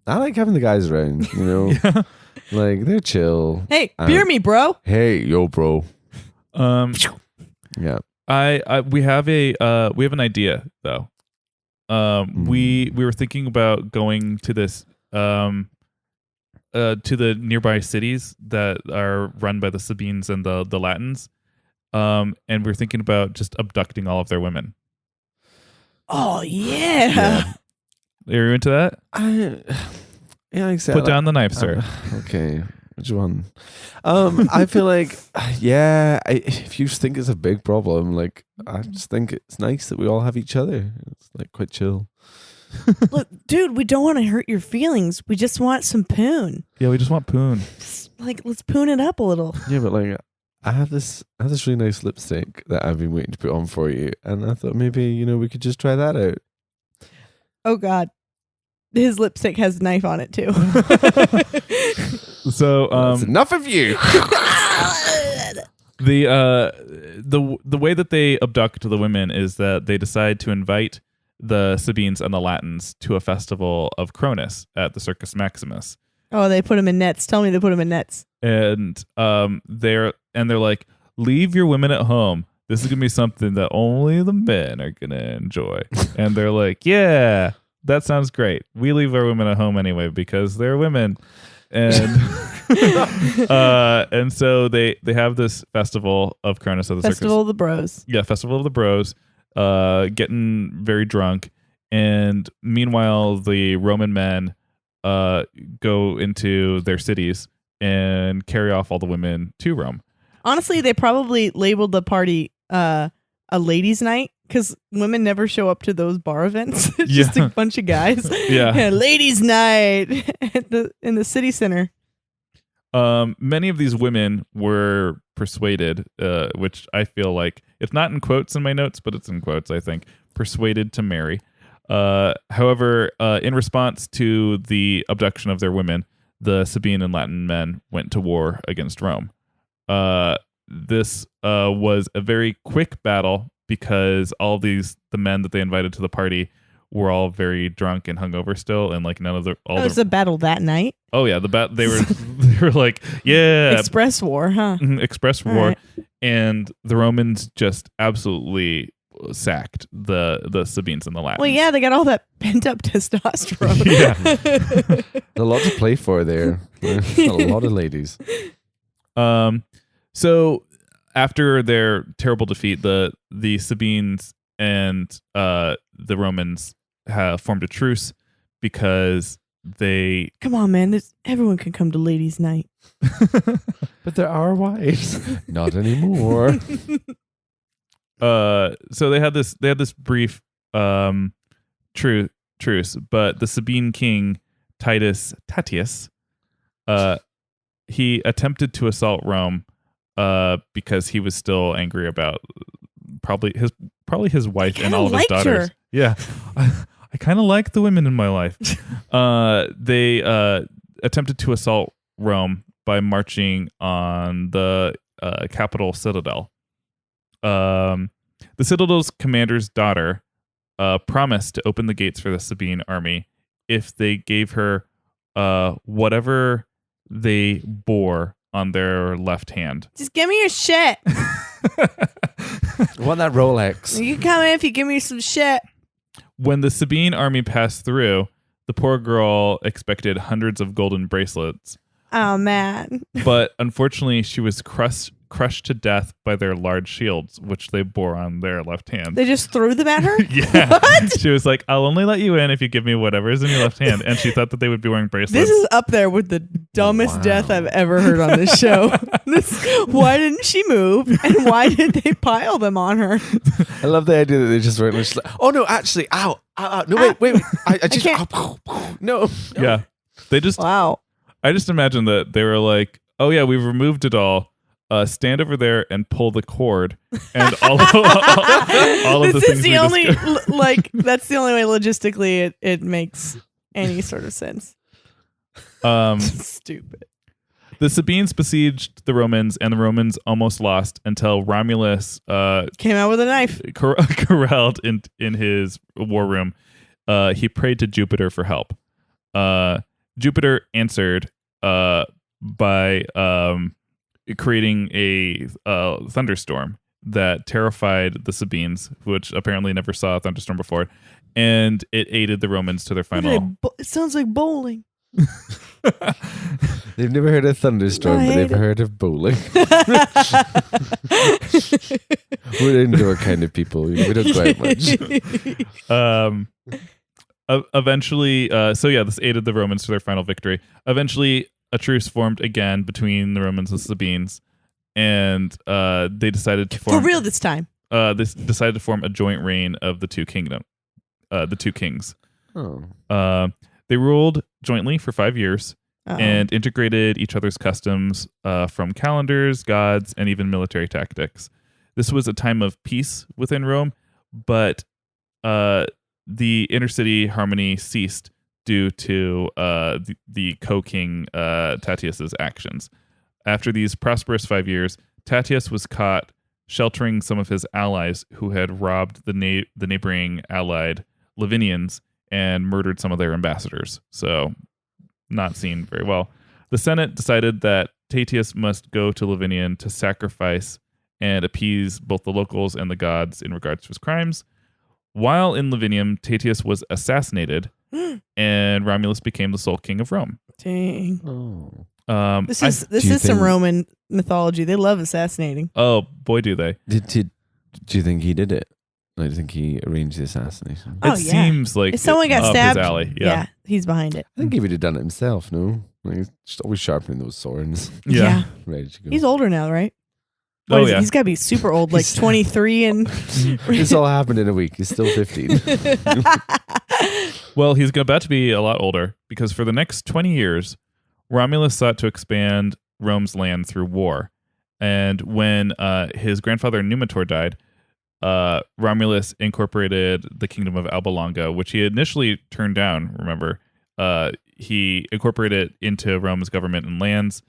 like having the guys around, Yeah. Like they're chill. Hey, beer me, bro. Hey, yo, bro. Yeah. We have an idea though. We were thinking about going to this to the nearby cities that are run by the Sabines and the Latins. And we're thinking about just abducting all of their women. Oh yeah. Are you into that? Exactly. Put down the knife, sir. Okay. Which one? I feel like, if you think it's a big problem, like, I just think it's nice that we all have each other. It's like quite chill. Look, dude, we don't want to hurt your feelings. We just want some poon. Yeah, we just want poon. Like, let's poon it up a little. Yeah, but like, I have this really nice lipstick that I've been waiting to put on for you, and I thought maybe we could just try that out. Oh God, his lipstick has a knife on it too. So That's enough of you. the way that they abduct the women is that they decide to invite the Sabines and the Latins to a festival of Cronus at the Circus Maximus. Oh, they put him in nets. Tell me they put him in nets. And they're like, leave your women at home. This is gonna be something that only the men are gonna enjoy. And they're like, yeah, that sounds great. We leave our women at home anyway because they're women. And and so they have this festival of Cronus at the circus. Festival of the Bros. Yeah, Festival of the Bros. Getting very drunk, and meanwhile the Roman men go into their cities and carry off all the women to Rome. Honestly, they probably labeled the party a ladies' night because women never show up to those bar events. It's just a bunch of guys. Yeah. Ladies' night in the city center. Many of these women were persuaded, which I feel like it's not in quotes in my notes, but it's in quotes, I think, persuaded to marry. However, in response to the abduction of their women, the Sabine and Latin men went to war against Rome. This was a very quick battle because all the men that they invited to the party were all very drunk and hungover still, and like none of the It was a battle that night. Oh yeah, they were like, yeah, Express war, huh? Express All war, right. and the Romans just absolutely sacked the Sabines and the Latins. Well, yeah, they got all that pent up testosterone. Yeah. A lot to play for there. A lot of ladies. So after their terrible defeat, the Sabines and the Romans have formed a truce because they. Come on, man. Everyone can come to ladies' night. But there are wives. Not anymore. So they had this brief truce, but the Sabine king Titus Tatius, he attempted to assault Rome because he was still angry about probably his wife and all of his liked daughters. her. Yeah, I kind of like the women in my life. They attempted to assault Rome by marching on the capital citadel. The citadel's commander's daughter promised to open the gates for the Sabine army if they gave her whatever they bore on their left hand. Just give me your shit. I want that Rolex. You can come in if you give me some shit. When the Sabine army passed through, the poor girl expected hundreds of golden bracelets. Oh, man. But unfortunately, she was crushed crushed to death by their large shields, which they bore on their left hand. They just threw them at her? Yeah. What? She was like, I'll only let you in if you give me whatever is in your left hand. And she thought that they would be wearing bracelets. This is up there with the dumbest death I've ever heard on this show. Why didn't she move? And why did they pile them on her? I love the idea that they just weren't just like, oh no, actually, ow. No, wait. I just, no. Yeah. They just, Wow. I just imagine that they were like, oh yeah, we've removed it all. Stand over there and pull the cord, and all of the This things is the we only, discovered. that's the only way logistically it makes any sort of sense. Stupid. The Sabines besieged the Romans, and the Romans almost lost until Romulus Came out with a knife. corralled in his war room. He prayed to Jupiter for help. Jupiter answered by creating a thunderstorm that terrified the Sabines, which apparently never saw a thunderstorm before, and it aided the Romans to their final. It sounds like bowling. They've never heard of thunderstorm, but they've heard of bowling. We're indoor kind of people. We don't go out much. Eventually, this aided the Romans to their final victory. Eventually, a truce formed again between the Romans and Sabines, and they decided to form For real this time. They decided to form a joint reign of the two kings. Oh. They ruled jointly for 5 years Uh-oh. and integrated each other's customs from calendars, gods, and even military tactics. This was a time of peace within Rome, but the intercity harmony ceased due to the co-king Tatius's actions. After these prosperous 5 years, Tatius was caught sheltering some of his allies who had robbed the neighboring allied Lavinians and murdered some of their ambassadors. So, not seen very well. The Senate decided that Tatius must go to Lavinium to sacrifice and appease both the locals and the gods in regards to his crimes. While in Lavinium, Tatius was assassinated, and Romulus became the sole king of Rome. Dang. Oh. This is some Roman mythology. They love assassinating. Oh, boy, do they. Do you think he did it? I do you think he arranged the assassination. Oh, It yeah. seems like If someone got up stabbed, his alley. Yeah. he's behind it. I think he would have done it himself, no? Like, he's just always sharpening those swords. Yeah. Ready to go. He's older now, right? Oh, What is he? yeah. He's got to be super old, like 23 and... This all happened in a week. He's still 15. Well, he's about to be a lot older because for the next 20 years, Romulus sought to expand Rome's land through war. And when his grandfather Numitor died, Romulus incorporated the kingdom of Alba Longa, which he initially turned down, remember. He incorporated it into Rome's government and lands.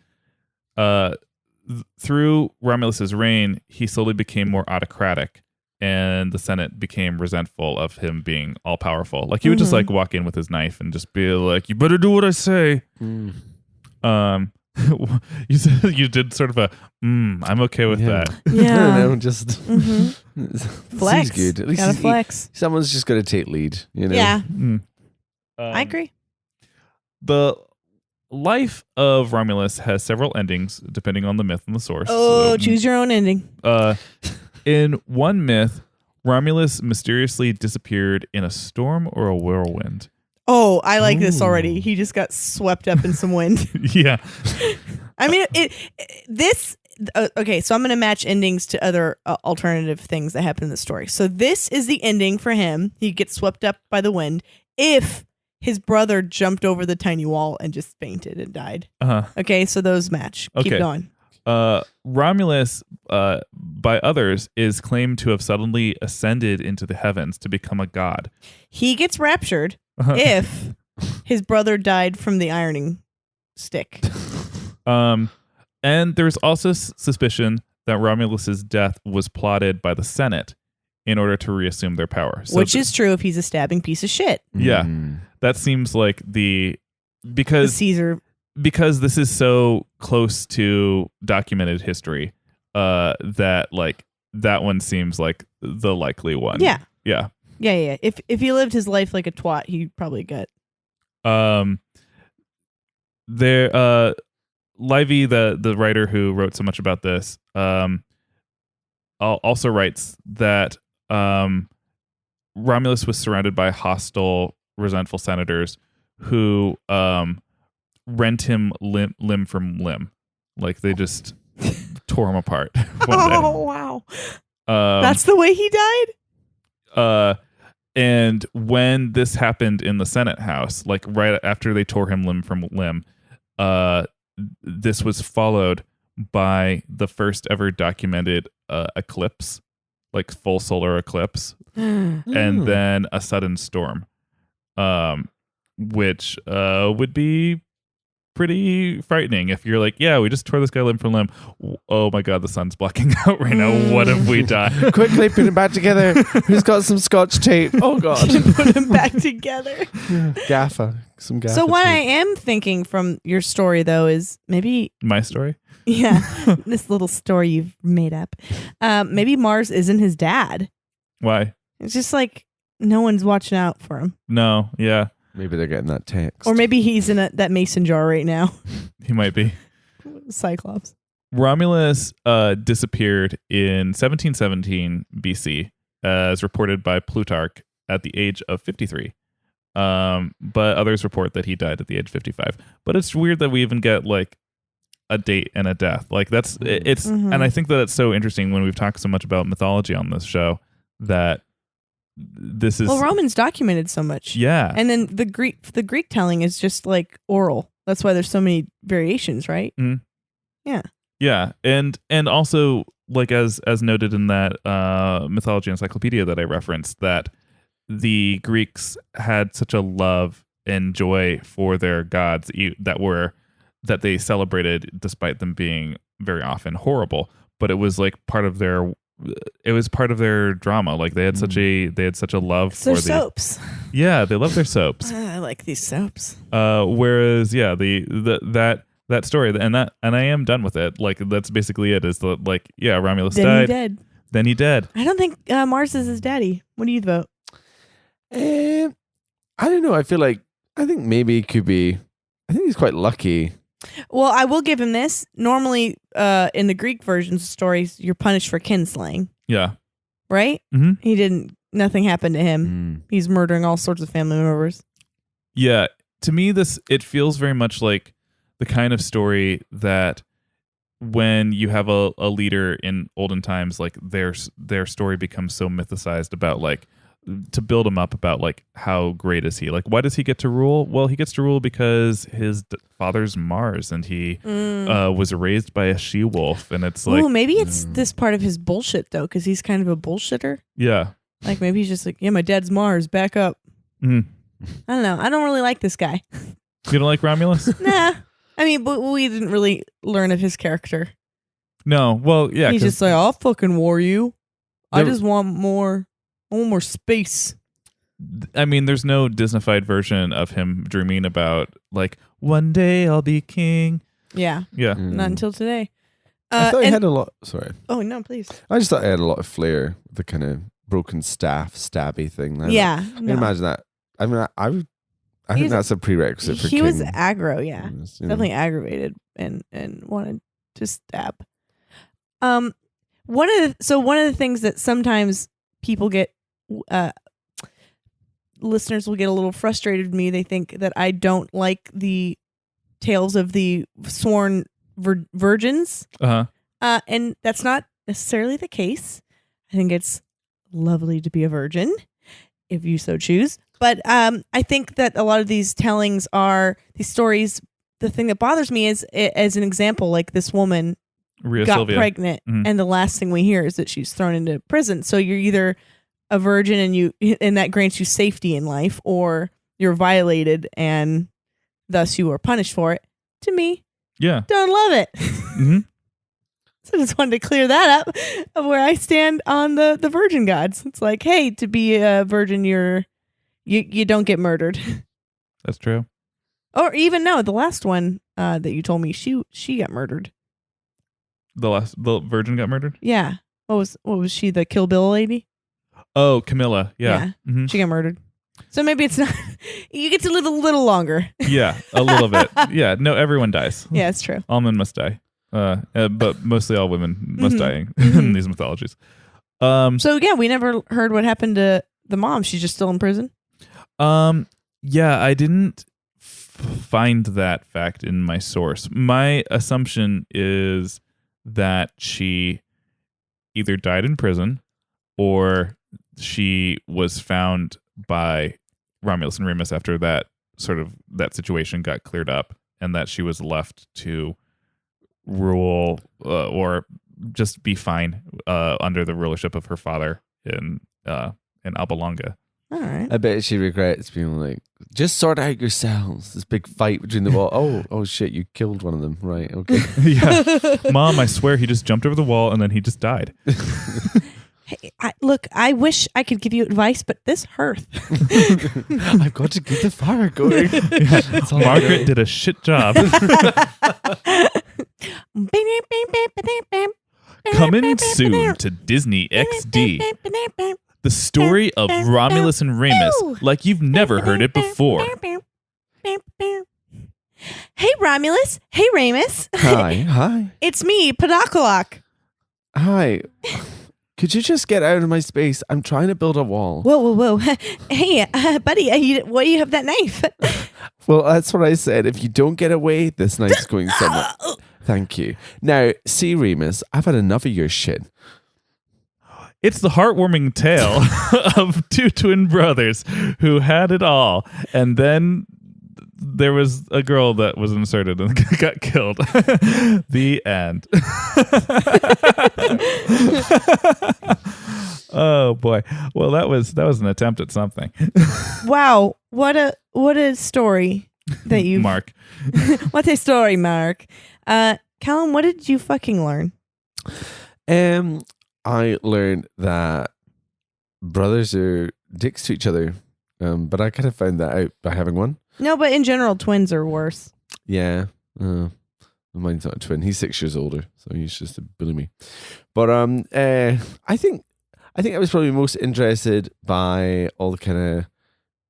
Through Romulus's reign, he slowly became more autocratic, and the Senate became resentful of him being all-powerful. Like, he would just, like, walk in with his knife and just be like, you better do what I say. You said you did sort of a I'm okay with that. Yeah. I don't know, just Flex. Seems good. At least Gotta flex. someone's just got to take lead, you know. Yeah, I I agree. The life of Romulus has several endings depending on the myth and the source. Oh, choose your own ending. In one myth, Romulus mysteriously disappeared in a storm or a whirlwind. Oh, I like this already. He just got swept up in some wind. Yeah. I mean, okay, so I'm going to match endings to other alternative things that happen in the story. So this is the ending for him. He gets swept up by the wind. If his brother jumped over the tiny wall and just fainted and died. Uh-huh. Okay, so those match. Keep Okay. going. Romulus, by others, is claimed to have suddenly ascended into the heavens to become a god. He gets raptured if his brother died from the ironing stick. And there's also suspicion that Romulus's death was plotted by the Senate in order to reassume their power. So Which is true if he's a stabbing piece of shit. yeah, Mm. that seems like The because Caesar. this is so close to documented history, that like that one seems like the likely one. Yeah. Yeah. Yeah. If he lived his life like a twat, he probably got. Livy, the writer who wrote so much about this, also writes that Romulus was surrounded by hostile, resentful senators who rent him limb from limb. Like they just tore him apart. Oh, wow. That's the way he died? And when this happened in the Senate House, like right after they tore him limb from limb, this was followed by the first ever documented eclipse, like full solar eclipse, and then a sudden storm, which would be pretty frightening if you're like, yeah, we just tore this guy limb from limb. Oh my god, the sun's blacking out right now. What if we die? Quickly put him back together. Who's got some scotch tape? Oh god. Put him back together. Gaffer. Some gaffer So what I tape. am thinking from your story, though, is maybe... My story? Yeah, this little story you've made up. Maybe Mars isn't his dad. Why? It's just like no one's watching out for him. No, yeah. Maybe they're getting that text. Or maybe he's in that mason jar right now. He might be. Cyclops. Romulus disappeared in 1717 BC, as reported by Plutarch at the age of 53. But others report that he died at the age of 55. But it's weird that we even get like a date and a death. Like it's Mhm. and I think that it's so interesting when we've talked so much about mythology on this show that this is Well, Romans documented so much. yeah. And then the Greek telling is just like oral. That's why there's so many variations, right? Yeah, and also like as noted in that mythology encyclopedia that I referenced, that the Greeks had such a love and joy for their gods that they celebrated despite them being very often horrible. But it was like part of their drama. Like they had such a love So for soaps. yeah, they love their soaps. I like these soaps. Whereas yeah, that story, and I am done with it. Like that's basically it. Is like yeah, Romulus Then died. he dead. Then he dead. I don't think Mars is his daddy. What do you vote? I don't know. I think maybe it could be. I think he's quite lucky. Well, I will give him this. Normally, in the Greek versions of stories, you're punished for kinslaying, Yeah. right? Mm-hmm. Nothing happened to him. He's murdering all sorts of family members. Yeah. To me, it feels very much like the kind of story that when you have a leader in olden times, like their story becomes so mythicized about like to build him up about like how great is he? Like why does he get to rule? Well, he gets to rule because his father's Mars and he was raised by a she-wolf, and it's like, Oh, maybe it's this part of his bullshit though, because he's kind of a bullshitter. yeah. Like maybe he's just like, yeah, my dad's Mars. Back up. Mhm. I don't know. I don't really like this guy. You don't like Romulus? Nah. I mean, but we didn't really learn of his character. No. Well, yeah. He's 'cause just like, I'll fucking war you. I There- just want more. I want more space. I mean, there's no Disneyfied version of him dreaming about like one day I'll be king. Yeah. Yeah. Not until today. I thought he and- had a lot. Sorry, Oh no, please. I just thought he had a lot of flair. The kind of broken staff, stabby thing. Yeah. I no. can imagine that. I mean, I think He's- that's a prerequisite for He king. was aggro, yeah. You know. Definitely aggravated and wanted to stab. One of the things that sometimes people get listeners will get a little frustrated with me. They think that I don't like the tales of the sworn virgins. Uh-huh. And that's not necessarily the case. I think it's lovely to be a virgin if you so choose. But I think that a lot of these tellings are these stories. The thing that bothers me is, as an example, like this woman Rhea got Silvia. pregnant, Mhm. and the last thing we hear is that she's thrown into prison. So you're either a virgin and that grants you safety in life, or you're violated and thus you are punished for it. To me, Yeah. don't love it. Mhm. So I just wanted to clear that up of where I stand on the virgin gods. It's like, hey, to be a virgin, you don't get murdered. That's true. Or even no, the last one that you told me, she got murdered. The virgin got murdered? Yeah. What was she, the Kill Bill lady? Oh, Camilla. Yeah. Mhm. She got murdered. So maybe it's not You get to live a little longer. Yeah, a little bit. Yeah, no, everyone dies. Yeah, it's true. All men must die. But mostly all women must die Mm-hmm. in these mythologies. So yeah, we never heard what happened to the mom. She's just still in prison. Yeah, I didn't find that fact in my source. My assumption is that she either died in prison or she was found by Romulus and Remus after that situation got cleared up, and that she was left to rule or just be fine under the rulership of her father in Alba Longa. All right. I bet she regrets being like, just sort out yourselves. This big fight between the wall. Oh shit, you killed one of them. Right, okay. Yeah. Mom, I swear he just jumped over the wall and then he just died. Hey, I wish I could give you advice, but this hurts. I've got to keep the fire going. Yeah. Margaret did a shit job. Coming soon to Disney XD. The story of Romulus and Remus, like you've never heard it before. Hey, Romulus. Hey, Remus. Hi. It's me, Pedocoloc. Hi. Could you just get out of my space? I'm trying to build a wall. Whoa. Hey, buddy, why do you have that knife? Well, that's what I said. If you don't get away, this knife's going somewhere. Thank you. Now, see, Remus, I've had enough of your shit. It's the heartwarming tale of two twin brothers who had it all, and then there was a girl that was inserted and got killed. The end. Oh boy. Well, that was an attempt at something. Wow, what a story that you Mark. What a story, Mark. Calum, what did you fucking learn? I learned that brothers are dicks to each other, but I kind of found that out by having one. No, but in general, twins are worse. Yeah. Mine's not a twin. He's 6 years older, so he's just a bully me. But I think I was probably most interested by all the kind of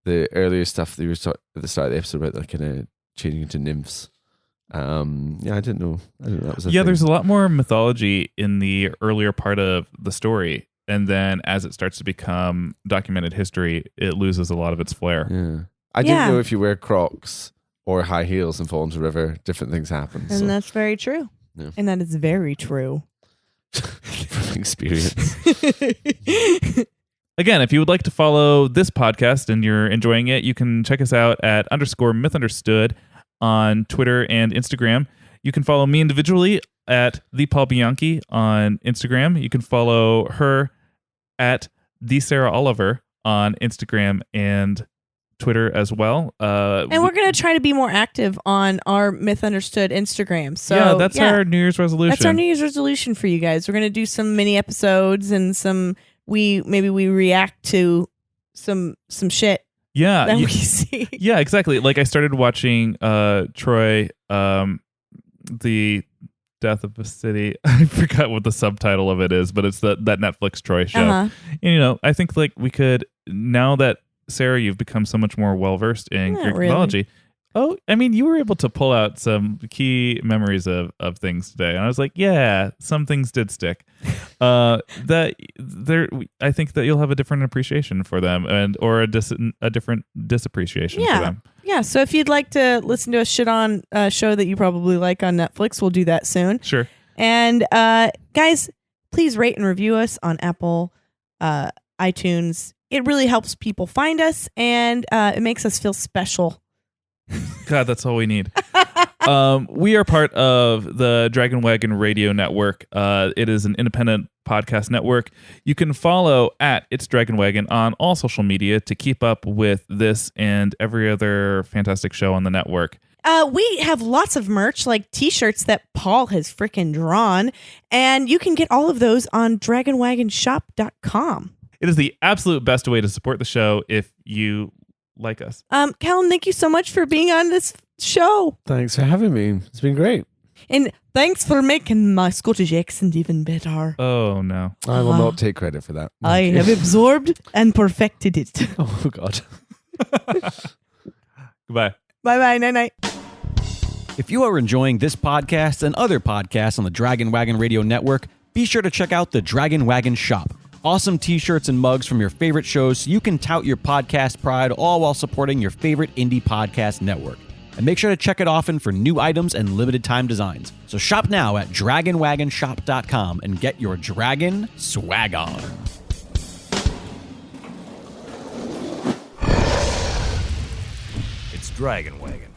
the earlier stuff that you were talking at the start of the episode about, like kind of changing into nymphs. Yeah, I didn't know that was a thing. There's a lot more mythology in the earlier part of the story, and then as it starts to become documented history, it loses a lot of its flair. Yeah. I didn't know if you wear Crocs or high heels and fall into a river, different things happen. And so. that's very true. Yeah. And that is very true. From experience. Again, if you would like to follow this podcast and you're enjoying it, you can check us out at _mythunderstood on Twitter and Instagram. You can follow me individually at the Paul Bianchi on Instagram. You can follow her at the Sarah Oliver on Instagram and Twitter as well. And we're going to try to be more active on our Mythunderstood Instagram. So yeah, that's our New Year's resolution. That's our New Year's resolution for you guys. We're going to do some mini episodes and we react to some shit. Yeah, that we see. Yeah, exactly. Like I started watching Troy, the Death of a City. I forgot what the subtitle of it is, but it's that Netflix Troy show. Uh-huh. And I think like we could, now that Sarah, you've become so much more well versed in Greek mythology. Oh, I mean, you were able to pull out some key memories of things today, and I was like, yeah, some things did stick. I think that you'll have a different appreciation for them, or a different disappreciation for them. Yeah. So if you'd like to listen to us shit on a show that you probably like on Netflix, we'll do that soon. Sure. And guys, please rate and review us on Apple, iTunes. It really helps people find us, and it makes us feel special. God, that's all we need. We are part of the Dragon Wagon Radio Network. It is an independent podcast network. You can follow at It's Dragon Wagon on all social media to keep up with this and every other fantastic show on the network. We have lots of merch, like t-shirts that Paul has freaking drawn, and you can get all of those on dragonwagonshop.com. It is the absolute best way to support the show if you like us. Calum, thank you so much for being on this show. Thanks for having me. It's been great. And thanks for making my Scottish accent even better. Oh, no. I will not take credit for that. I have absorbed and perfected it. Oh, God. Goodbye. Bye-bye. Night-night. If you are enjoying this podcast and other podcasts on the Dragon Wagon Radio Network, be sure to check out the Dragon Wagon Shop. Awesome t-shirts and mugs from your favorite shows so you can tout your podcast pride, all while supporting your favorite indie podcast network. And make sure to check it often for new items and limited time designs. So shop now at dragonwagonshop.com and get your dragon swag on. It's Dragon Wagon.